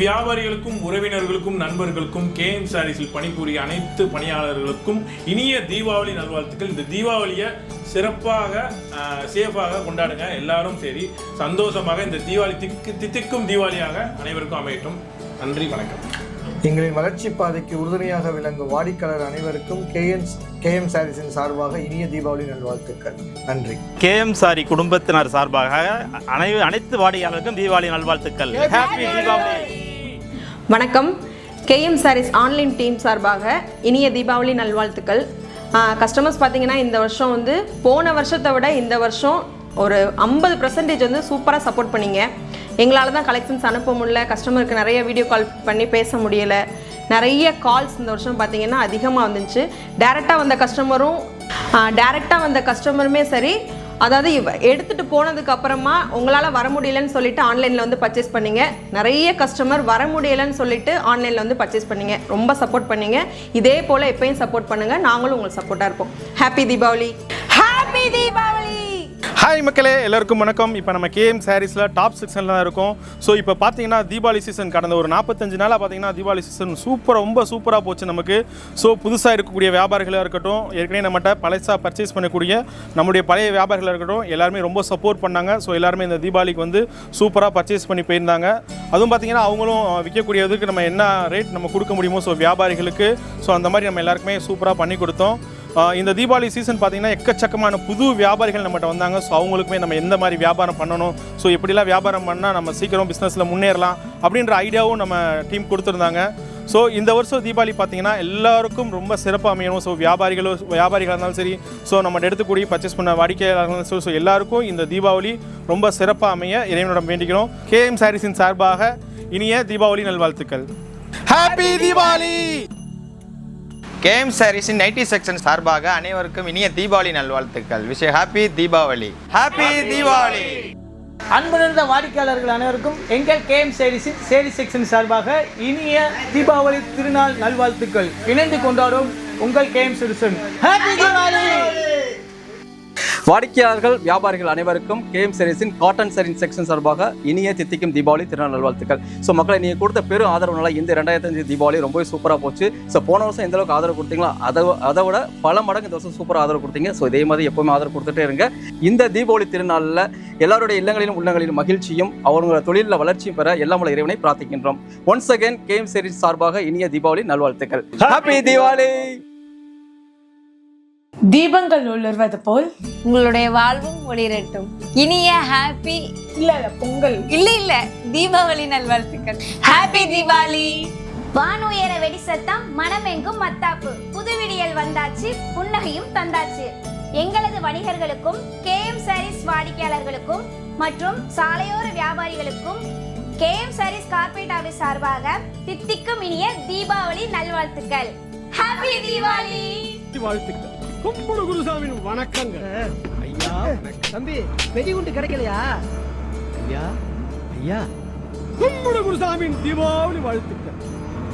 வியாபாரிகளுக்கும் உறவினர்களுக்கும் நண்பர்களுக்கும் KM சாரீஸில் பணிபுரிய அனைத்து பணியாளர்களுக்கும் இனிய தீபாவளி நல்வாழ்த்துக்கள். இந்த தீபாவளியை சிறப்பாக சேஃபாக கொண்டாடுங்க. எல்லாரும் சரி சந்தோஷமாக இந்த தீபாவளி தித்திக்கும் தீபாவளியாக அனைவருக்கும் அமையட்டும். நன்றி, வணக்கம். எங்களின் வளர்ச்சி பாதைக்கு உறுதுணையாக விளங்கும் வாடிக்கையாளர் அனைவருக்கும் KM சாரீஸின் சார்பாக இனிய தீபாவளி நல்வாழ்த்துக்கள். நன்றி. KM சாரி குடும்பத்தினர் சார்பாக அனைத்து வாடிக்கையாளருக்கும் தீபாவளி நல்வாழ்த்துக்கள். ஹாப்பி தீபாவளி. வணக்கம். KM சாரீஸ் ஆன்லைன் டீம் சார்பாக இனிய தீபாவளி நல்வாழ்த்துக்கள். கஸ்டமர்ஸ் பார்த்தீங்கன்னா இந்த வருஷம் வந்து போன வருஷத்தை விட இந்த வருஷம் ஒரு 50% வந்து சூப்பராக சப்போர்ட் பண்ணிங்க. எங்களால் தான் கலெக்ஷன்ஸ் அனுப்ப முடியல, கஸ்டமருக்கு நிறைய வீடியோ கால் பண்ணி பேச முடியலை, நிறைய கால்ஸ் இந்த வருஷம் பார்த்திங்கன்னா அதிகமாக வந்துச்சு. டேரெக்டாக வந்த கஸ்டமருமே சரி, அதாவது எடுத்துகிட்டு போனதுக்கு அப்புறமா உங்களால் வர முடியலன்னு சொல்லிட்டு ஆன்லைனில் வந்து பர்ச்சேஸ் பண்ணிங்க. நிறைய கஸ்டமர் வர முடியலைன்னு சொல்லிட்டு ஆன்லைனில் வந்து பர்ச்சேஸ் பண்ணிங்க. ரொம்ப சப்போர்ட் பண்ணிங்க. இதே போல் எப்பயும் சப்போர்ட் பண்ணுங்கள். நாங்களும் உங்களுக்கு சப்போர்ட்டாக இருப்போம். Happy Deepavali. Happy Deepavali. Hi மக்களே, எல்லாருக்கும் வணக்கம். இப்போ நம்ம KM சாரீஸில் டாப் செக்ஷனில் தான் இருக்கோம். ஸோ இப்போ பார்த்தீங்கன்னா தீபாவளி சீசன் கடந்த ஒரு 45 நாளாக பார்த்தீங்கன்னா தீபாவளி சீசன் ரொம்ப சூப்பராக போச்சு நமக்கு. ஸோ புதுசாக இருக்கக்கூடிய வியாபாரிகளாக இருக்கட்டும், ஏற்கனவே நம்மகிட்ட பழசாக பர்ச்சேஸ் பண்ணக்கூடிய நம்முடைய பழைய வியாபாரிகளாக இருக்கட்டும், எல்லாருமே ரொம்ப சப்போர்ட் பண்ணாங்க. ஸோ எல்லாருமே இந்த தீபாவளிக்கு வந்து சூப்பராக பர்ச்சேஸ் பண்ணி போயிருந்தாங்க. அதுவும் பார்த்தீங்கன்னா அவங்களும் விற்கக்கூடியதுக்கு நம்ம என்ன ரேட் நம்ம கொடுக்க முடியுமோ ஸோ வியாபாரிகளுக்கு, ஸோ அந்த மாதிரி நம்ம எல்லாருக்குமே சூப்பராக பண்ணி கொடுத்தோம். இந்த தீபாவளி சீசன் பார்த்திங்கன்னா எக்கச்சக்கமான புது வியாபாரிகள் நம்மகிட்ட வந்தாங்க. ஸோ அவங்களுக்குமே நம்ம எந்த மாதிரி வியாபாரம் பண்ணணும், ஸோ எப்படிலாம் வியாபாரம் பண்ணால் நம்ம சீக்கிரம் பிஸ்னஸில் முன்னேறலாம் அப்படின்ற ஐடியாவும் நம்ம டீம் கொடுத்துருந்தாங்க. ஸோ இந்த வருஷம் தீபாவளி பார்த்திங்கன்னா எல்லாருக்கும் ரொம்ப சிறப்பாக அமையணும். ஸோ வியாபாரிகளாக இருந்தாலும் சரி, ஸோ நம்ம எடுத்துக்கூடிய பர்ச்சேஸ் பண்ண வாடிக்கையாளர்கள் ஸோ எல்லாருக்கும் இந்த தீபாவளி ரொம்ப சிறப்பாக அமைய இறைவனிடம் வேண்டிக்கிறோம். KM சாரீஸின் சார்பாக இனிய தீபாவளி நல்வாழ்த்துக்கள். ஹாப்பி தீபாவளி. KM சாரீஸின் 90 செக்ஷன் சார்பாக அனைவருக்கும் இனிய தீபாவளி நல்வாழ்த்துக்கள். விஷய ஹாப்பி தீபாவளி. ஹாப்பி தீபாவளி. அன்பு நிறைந்த வாடிக்கையாளர்கள் அனைவருக்கும் எங்கள் KM சாரீஸின் சேரி செக்ஷன் சார்பாக இனிய தீபாவளி திருநாள் நல்வாழ்த்துக்கள். இணைந்து கொண்டாடும் உங்கள் KM சாரீஸ். ஹாப்பி தீபாவளி. வாடிக்கையாளர்கள் வியாபாரிகள் அனைவருக்கும் KM சாரீஸின் காட்டன் சாரீ செக்ஷன் சார்பாக இனிய தித்திக்கும் தீபாவளி திருநாள் நல்வாழ்த்துக்கள். ஸோ மக்களை நீங்கள் கொடுத்த பெரும் ஆதரவுனால இந்த 2005 தீபாவளி ரொம்பவே சூப்பராக போச்சு. ஸோ போன வருஷம் எந்த அளவுக்கு ஆதரவு கொடுத்தீங்களோ அதை விட பல மடங்கு இந்த வருஷம் சூப்பராக ஆதரவு கொடுத்தீங்க. ஸோ இதே மாதிரி எப்பவுமே ஆதரவு கொடுத்துட்டே இருங்க. இந்த தீபாவளி திருநாளில் எல்லாருடைய இல்லங்களிலும் உள்ளங்களிலும் மகிழ்ச்சியும் அவங்களோட தொழிலில் வளர்ச்சியும் பெற எல்லாம் உள்ள இறைவனை பிரார்த்திக்கின்றோம். ஒன்ஸ் அகேன் KM சாரீஸ் சார்பாக இனிய தீபாவளி நல்வாழ்த்துக்கள். ஹாப்பி தீபாவளி. தீபங்கள் ஒளிர்வது போல் உங்களுடைய வாழ்வும் ஒளிரட்டும். இனிய ஹாப்பி பொங்கல் இல்ல தீபாவளி நல்வாழ்த்துக்கள். ஹாப்பி தீபாவளி. வானுயர வெடி சத்தம், மனமெங்கும் மத்தாப்பு, புது விடியல் வந்தாச்சு, புன்னகையும் தந்தாச்சு. எங்களது வணிகர்களுக்கும் KM சாரீஸ் வாடிக்கையாளர்களுக்கும் மற்றும் சாலையோர வியாபாரிகளுக்கும் KM சாரீஸ் கார்ப்பரேட் ஆபீஸ் சார்பாக தித்திக்கும் இனிய தீபாவளி நல்வாழ்த்துக்கள். ஹாப்பி தீபாவளி. வாழ்த்துக்கள். கும்புடு குருசாமியின் வணக்கங்க. ஐயா தம்பி, வெடிகுண்டு கிடைக்கலையா? ஐயா கும்புடு குருசாமியின் தீபாவளி வாழ்த்துக்கள்.